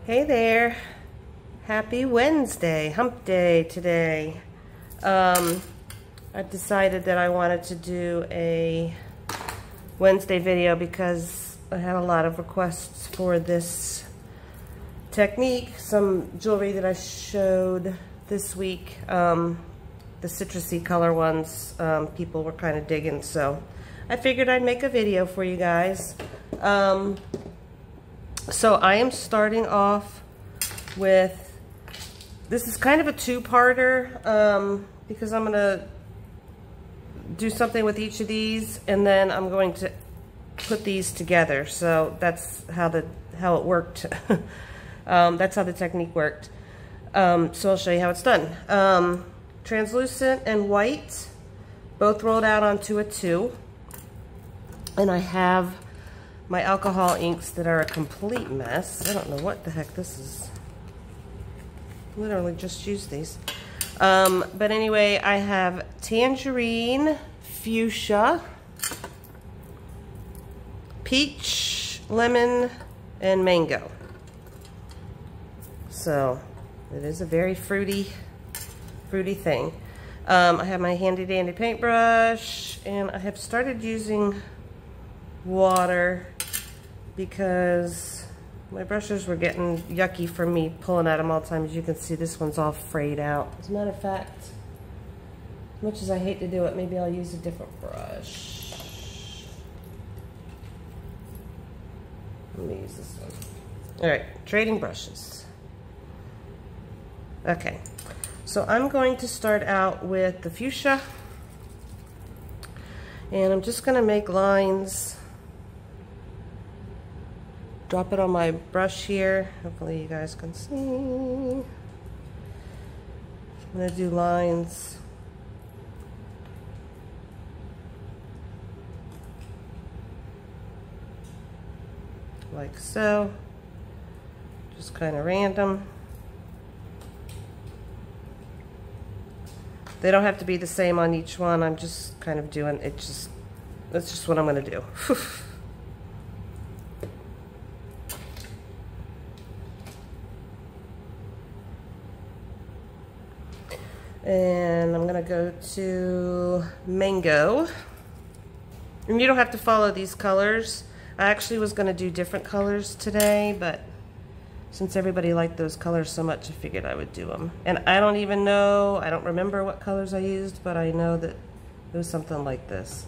Hey there. Happy Wednesday, hump day today. I decided that I wanted to do a Wednesday video because I had a lot of requests for this technique. Some jewelry that I showed this week, the citrusy color ones, people were kind of digging, so I figured I'd make a video for you guys. So I am starting off with, this is kind of a two-parter, because I'm gonna do something with each of these and then I'm going to put these together. So that's how it worked. That's how the technique worked. So I'll show you how it's done. Translucent and white, both rolled out onto a 2. And I have my alcohol inks that are a complete mess. I don't know what the heck this is. Literally just used these. But anyway, I have tangerine, fuchsia, peach, lemon, and mango. So it is a very fruity thing. I have my handy dandy paintbrush, and I have started using water because my brushes were getting yucky from me pulling at them all the time. As you can see, this one's all frayed out. As a matter of fact, as much as I hate to do it, maybe I'll use a different brush. Let me use this one. All right, trading brushes. Okay, so I'm going to start out with the fuchsia, and I'm just gonna make lines. Drop it on my brush here. Hopefully you guys can see. I'm gonna do lines. Like so. Just kind of random. They don't have to be the same on each one. I'm just kind of doing it. That's just what I'm gonna do. And I'm gonna go to mango. And you don't have to follow these colors. I actually was gonna do different colors today, but since everybody liked those colors so much, I figured I would do them. And I don't even know, I don't remember what colors I used, but I know that it was something like this.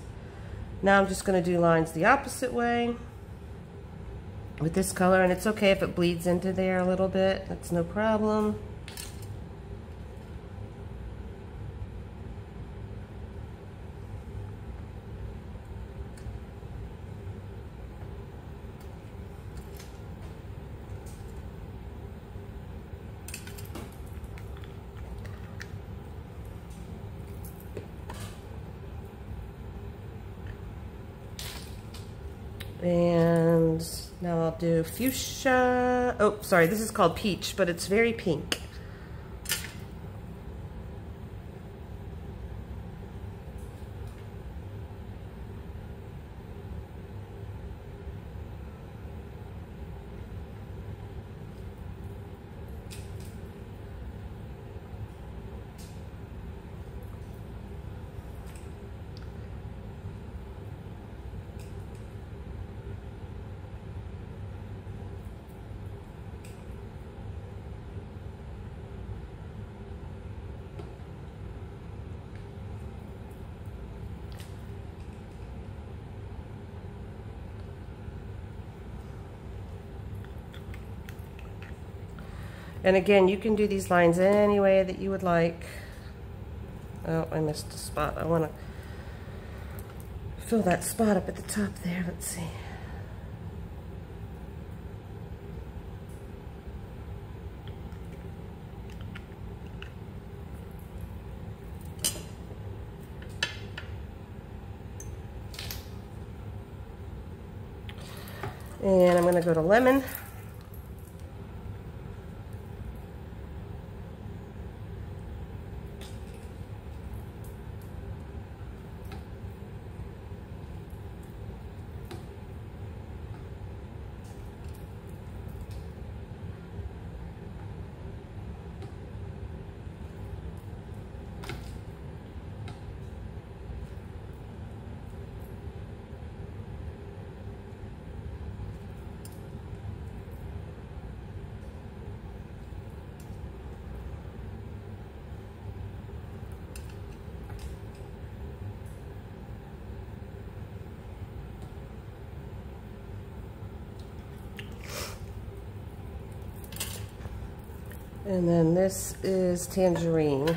Now I'm just gonna do lines the opposite way with this color, and it's okay if it bleeds into there a little bit, that's no problem. And now I'll do fuchsia. Oh, sorry, this is called peach, but it's very pink. And again, you can do these lines any way that you would like. Oh, I missed a spot. I want to fill that spot up at the top there. Let's see. And I'm going to go to lemon. And then this is tangerine.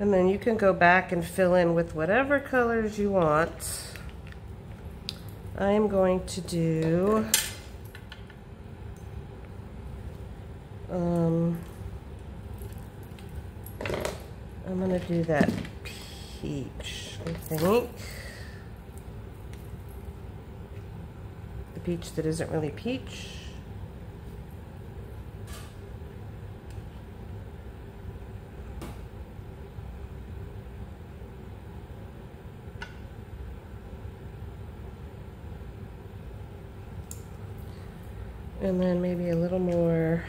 And then you can go back and fill in with whatever colors you want. I am going to do I'm going to do that peach, I think. The peach that isn't really peach. And then maybe a little more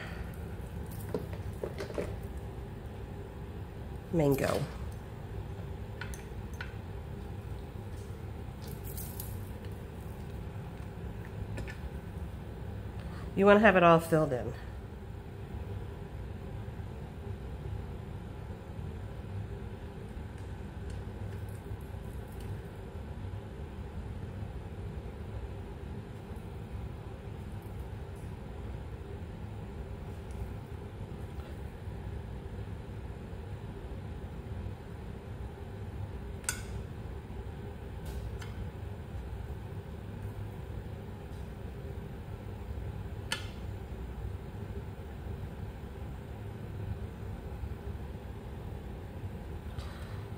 mango. You want to have it all filled in.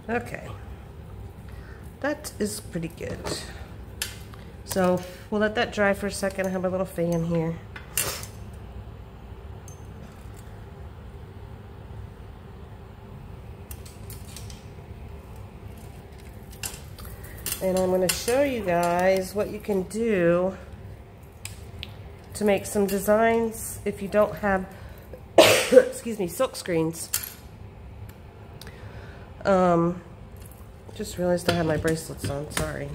Okay, that is pretty good. So we'll let that dry for a second. I have a little fan here. And I'm going to show you guys what you can do to make some designs if you don't have, excuse me, silk screens. Just realized I have my bracelets on, sorry.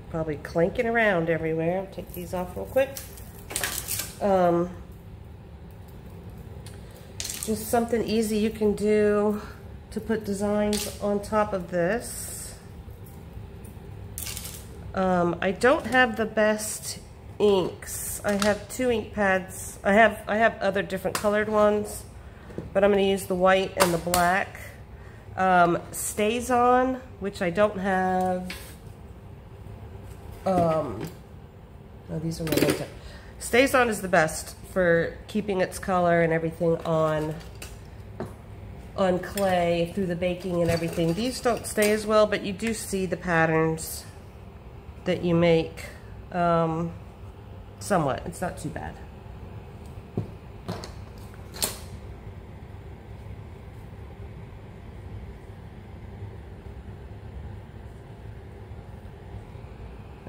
Probably clanking around everywhere. I'll take these off real quick. Just something easy you can do to put designs on top of this. I don't have the best inks. I have 2 ink pads. I have other different colored ones, but I'm going to use the white and the black. Stays on, which I don't have. No, these are my ones. Stays on is the best for keeping its color and everything on clay through the baking and everything. These don't stay as well, but you do see the patterns that you make somewhat. It's not too bad.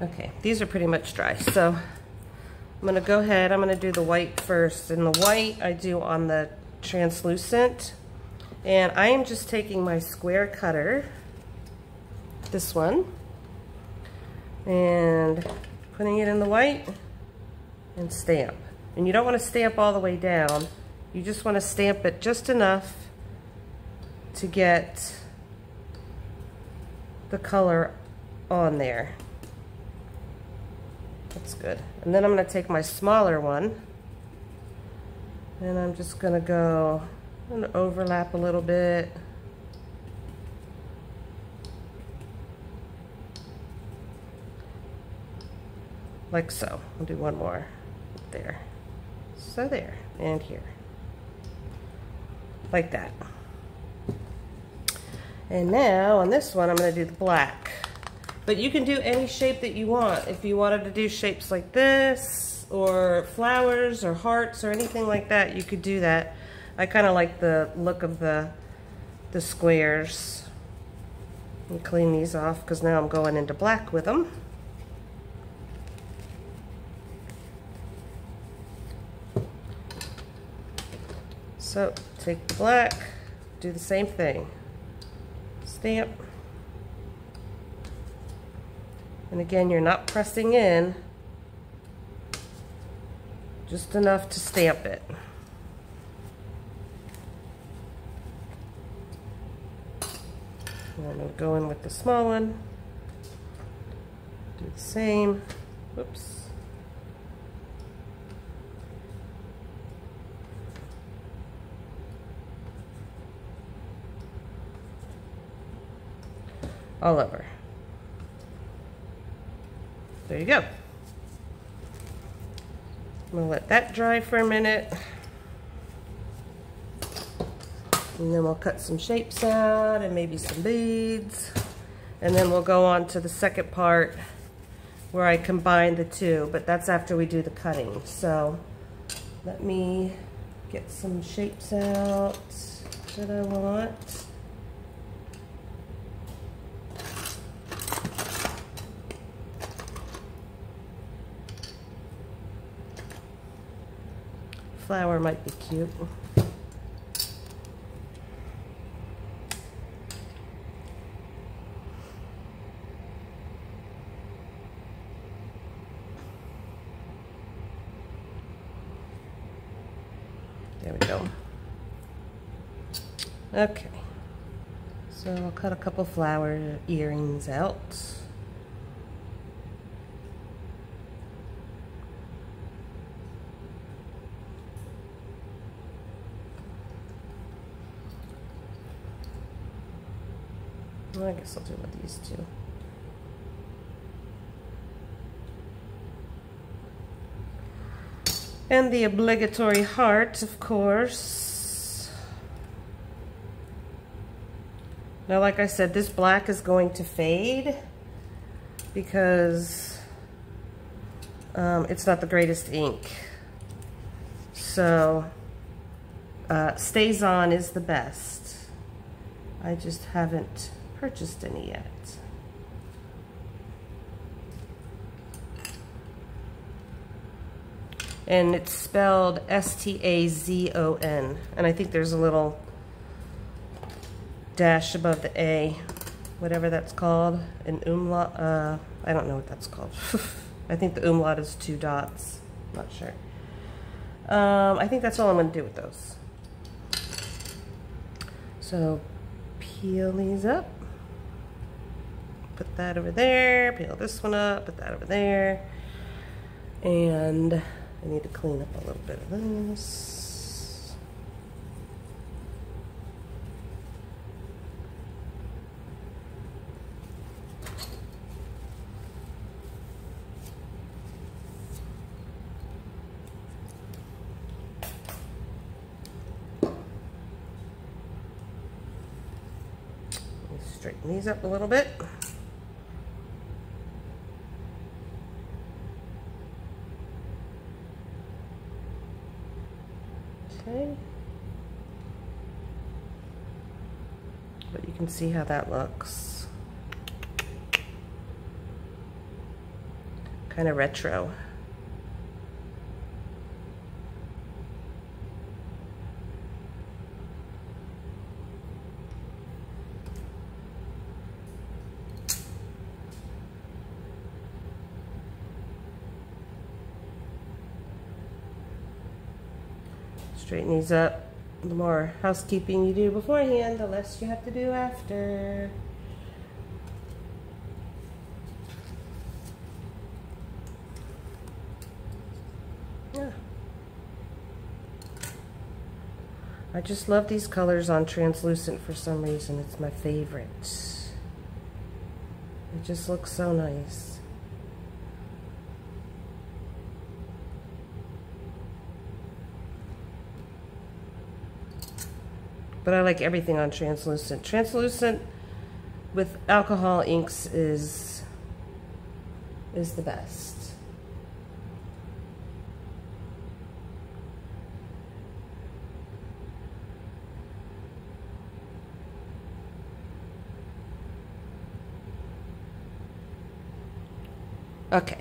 Okay, these are pretty much dry, so I'm going to go ahead, I'm going to do the white first, and the white I do on the translucent, and I am just taking my square cutter, this one, and putting it in the white, and stamp. And you don't want to stamp all the way down, you just want to stamp it just enough to get the color on there. That's good. And then I'm going to take my smaller one, and I'm just going to go and overlap a little bit. Like so. I'll do one more. There. So there. And here. Like that. And now on this one I'm going to do the black. But you can do any shape that you want. If you wanted to do shapes like this, or flowers, or hearts, or anything like that, you could do that. I kind of like the look of the squares. Let me clean these off, because now I'm going into black with them. So take the black, do the same thing. Stamp. And again, you're not pressing in, just enough to stamp it. And I'm going to go in with the small one, do the same. Whoops. All over. There you go. I'm gonna let that dry for a minute. And then we'll cut some shapes out and maybe some beads. And then we'll go on to the second part where I combine the two, but that's after we do the cutting. So let me get some shapes out that I want. Flower might be cute. There we go. Okay. So I'll cut a couple flower earrings out. I guess I'll do one of these two. And the obligatory heart, of course. Now, like I said, this black is going to fade because it's not the greatest ink. So, Stays On is the best. I just haven't purchased any yet. And it's spelled S-T-A-Z-O-N, and I think there's a little dash above the A, whatever that's called, an umlaut. I don't know what that's called. I think the umlaut is 2 dots. Not sure. I think that's all I'm going to do with those. So peel these up. Put that over there, peel this one up, put that over there, and I need to clean up a little bit of this. Straighten these up a little bit. Okay. But you can see how that looks. Kind of retro. Straighten these up. The more housekeeping you do beforehand, the less you have to do after. Yeah. I just love these colors on translucent for some reason. It's my favorite. It just looks so nice. But I like everything on translucent. Translucent with alcohol inks is the best. Okay,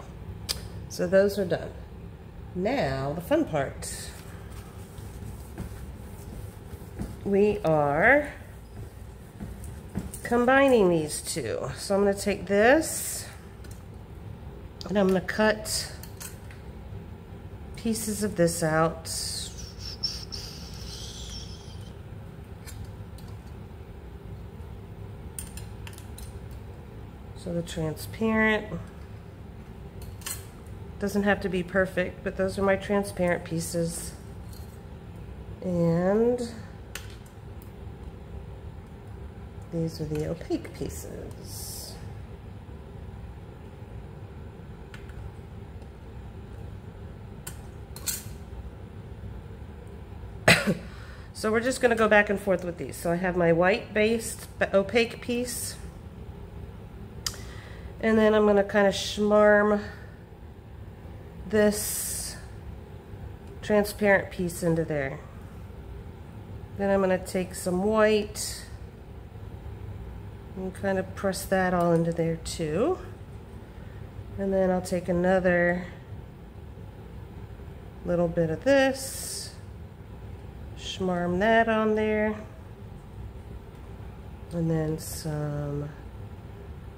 so those are done. Now the fun part. we are combining these two. So I'm going to take this and I'm going to cut pieces of this out. So the transparent doesn't have to be perfect, but those are my transparent pieces. And these are the opaque pieces. So we're just going to go back and forth with these. So I have my white based opaque piece. And then I'm going to kind of schmarm this transparent piece into there. Then I'm going to take some white and kind of press that all into there too. And then I'll take another little bit of this, schmarm that on there, and then some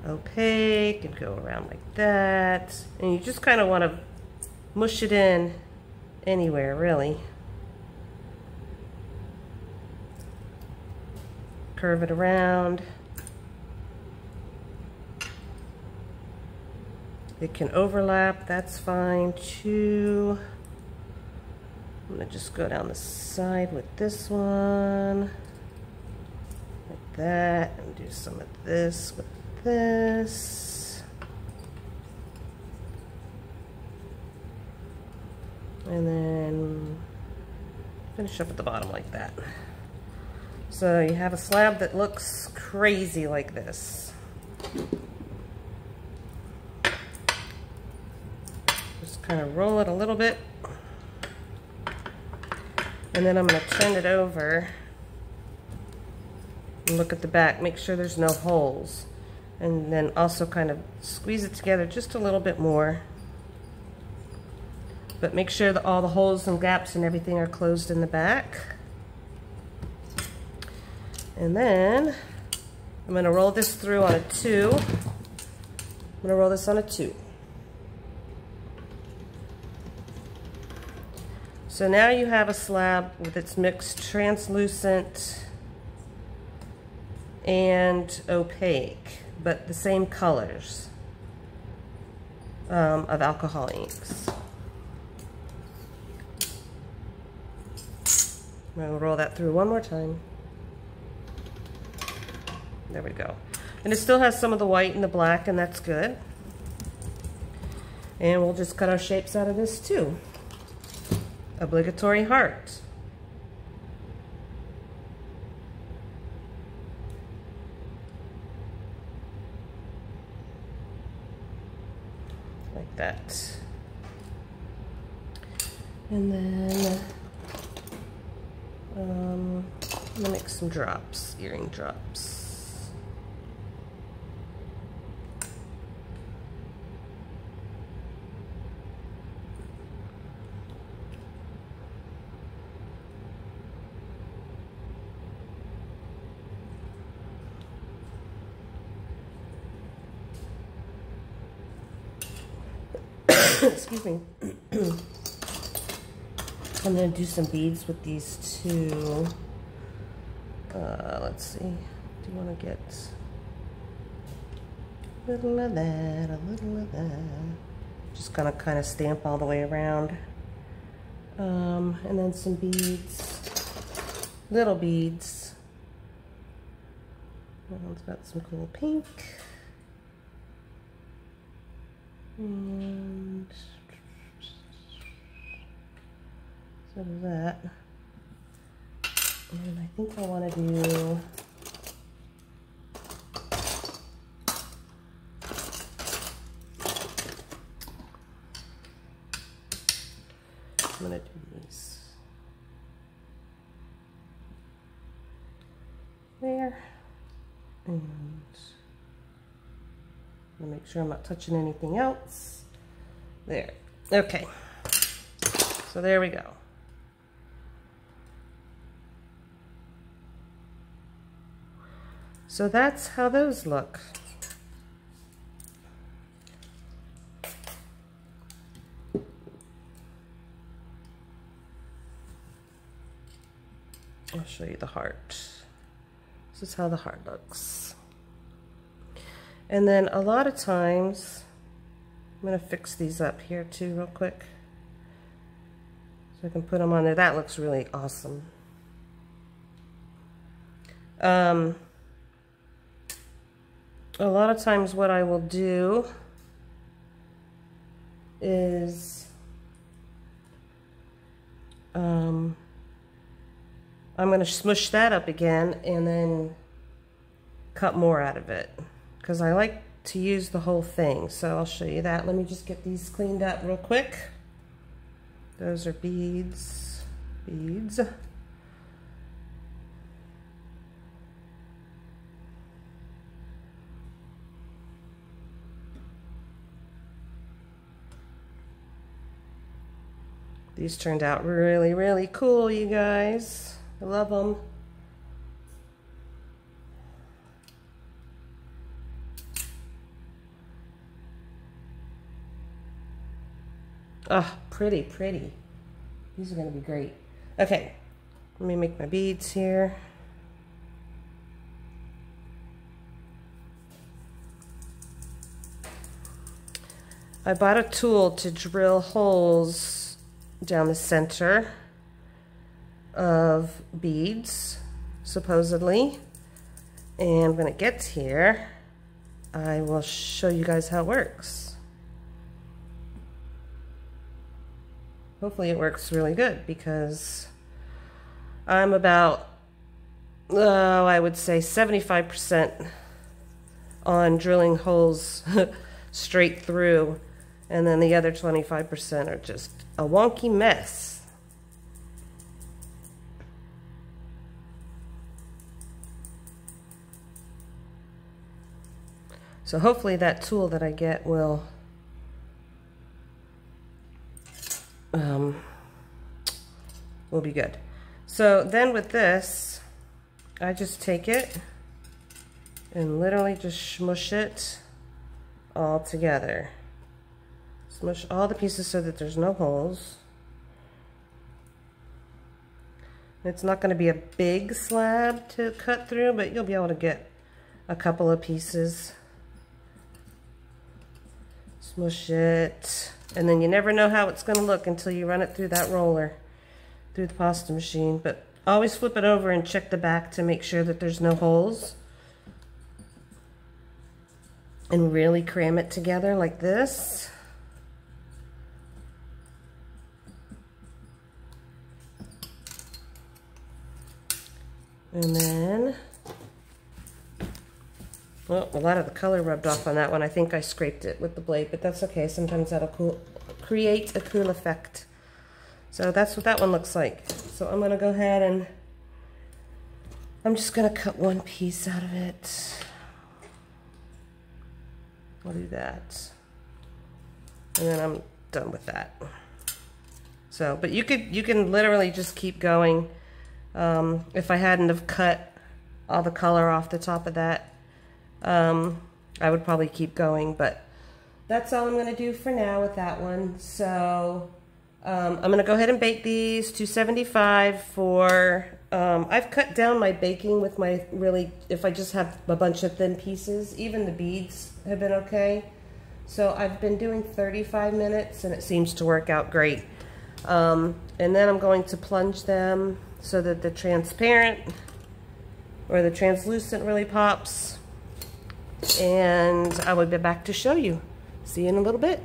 opaque and go around like that. And you just kind of want to mush it in anywhere, really. Curve it around. It can overlap, that's fine too. I'm gonna just go down the side with this one, like that, and do some of this with this. And then finish up at the bottom like that. So you have a slab that looks crazy like this. Just kind of roll it a little bit. And then I'm going to turn it over and look at the back, make sure there's no holes. And then also kind of squeeze it together just a little bit more. But make sure that all the holes and gaps and everything are closed in the back. And then I'm going to roll this through on a 2. I'm going to roll this on a 2. So now you have a slab with its mixed translucent and opaque, but the same colors of alcohol inks. I'm going to roll that through one more time. There we go. And it still has some of the white and the black, and that's good. And we'll just cut our shapes out of this too. Obligatory heart. Like that. And then I'm gonna make some drops, earring drops. Excuse me. I'm going to do some beads with these two. Let's see. Do you want to get a little of that, a little of that? Just going to kind of stamp all the way around. And then some beads, little beads. That one's got some cool pink. And so that, and I think I want to do I'm going to do these there, and I'm gonna make sure I'm not touching anything else. There. Okay. So there we go. So that's how those look. I'll show you the heart. This is how the heart looks. And then a lot of times, I'm going to fix these up here too real quick. So I can put them on there. That looks really awesome. A lot of times what I will do is I'm going to smush that up again and then cut more out of it because I like to use the whole thing. So I'll show you that. Let me just get these cleaned up real quick. Those are beads. Beads. These turned out really, really cool, you guys. I love them. Oh, pretty, pretty. These are going to be great. Okay, let me make my beads here. I bought a tool to drill holes down the center of beads, supposedly. And when it gets here, I will show you guys how it works. Hopefully it works really good because I'm about, I would say 75% on drilling holes straight through, and then the other 25% are just a wonky mess. So hopefully that tool that I get will be good. So then with this, I just take it and literally just smush it all together. Smush all the pieces so that there's no holes. It's not going to be a big slab to cut through, but you'll be able to get a couple of pieces. Smush it, and then you never know how it's going to look until you run it through that roller, through the pasta machine. But always flip it over and check the back to make sure that there's no holes. And really cram it together like this. And then, well, a lot of the color rubbed off on that one. I think I scraped it with the blade, but that's okay. Sometimes that'll create a cool effect. So that's what that one looks like. So I'm gonna go ahead and I'm just gonna cut one piece out of it. I'll do that. And then I'm done with that. So, but you can literally just keep going. If I hadn't have cut all the color off the top of that, I would probably keep going, but that's all I'm going to do for now with that one. So I'm going to go ahead and bake these 275 for, I've cut down my baking with my if I just have a bunch of thin pieces. Even the beads have been okay. So I've been doing 35 minutes and it seems to work out great. And then I'm going to plunge them so that the transparent or the translucent really pops. And I will be back to show you. See you in a little bit.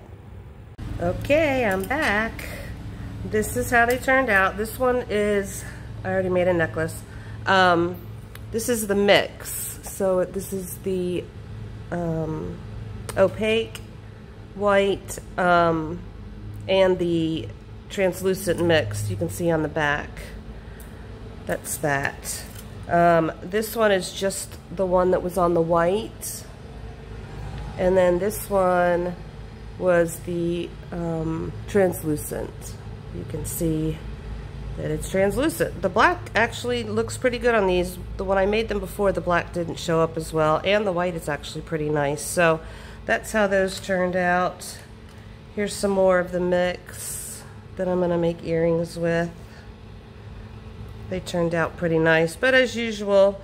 Okay, I'm back. This is how they turned out. This one is, I already made a necklace. This is the mix. So this is the opaque, white, and the translucent mix. You can see on the back. That's that. This one is just the one that was on the white. And then this one was the translucent. You can see that it's translucent. The black actually looks pretty good on these. When I made them before, the black didn't show up as well, and the white is actually pretty nice. So that's how those turned out. Here's some more of the mix that I'm gonna make earrings with. They turned out pretty nice, but as usual,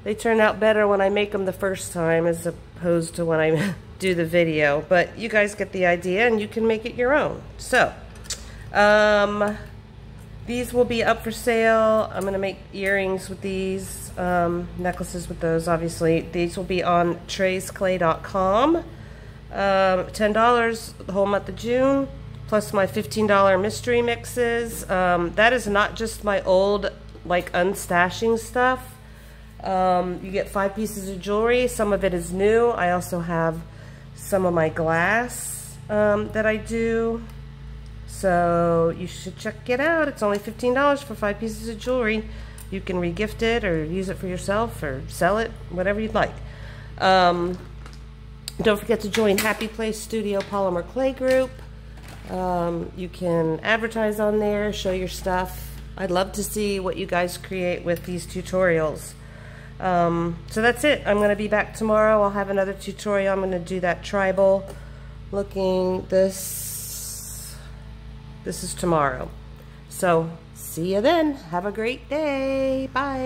they turn out better when I make them the first time as opposed to when I do the video. But you guys get the idea, and you can make it your own. So, these will be up for sale. I'm going to make earrings with these, necklaces with those, obviously. These will be on traysclay.com. $10 the whole month of June, plus my $15 mystery mixes. That is not just my old, like, unstashing stuff. You get 5 pieces of jewelry. Some of it is new. I also have some of my glass that I do. So you should check it out. It's only $15 for 5 pieces of jewelry. You can regift it or use it for yourself or sell it, whatever you'd like. Don't forget to join Happy Place Studio Polymer Clay Group. You can advertise on there, show your stuff. I'd love to see what you guys create with these tutorials. So that's it. I'm going to be back tomorrow. I'll have another tutorial. I'm going to do that tribal looking. This is tomorrow. So see you then. Have a great day. Bye.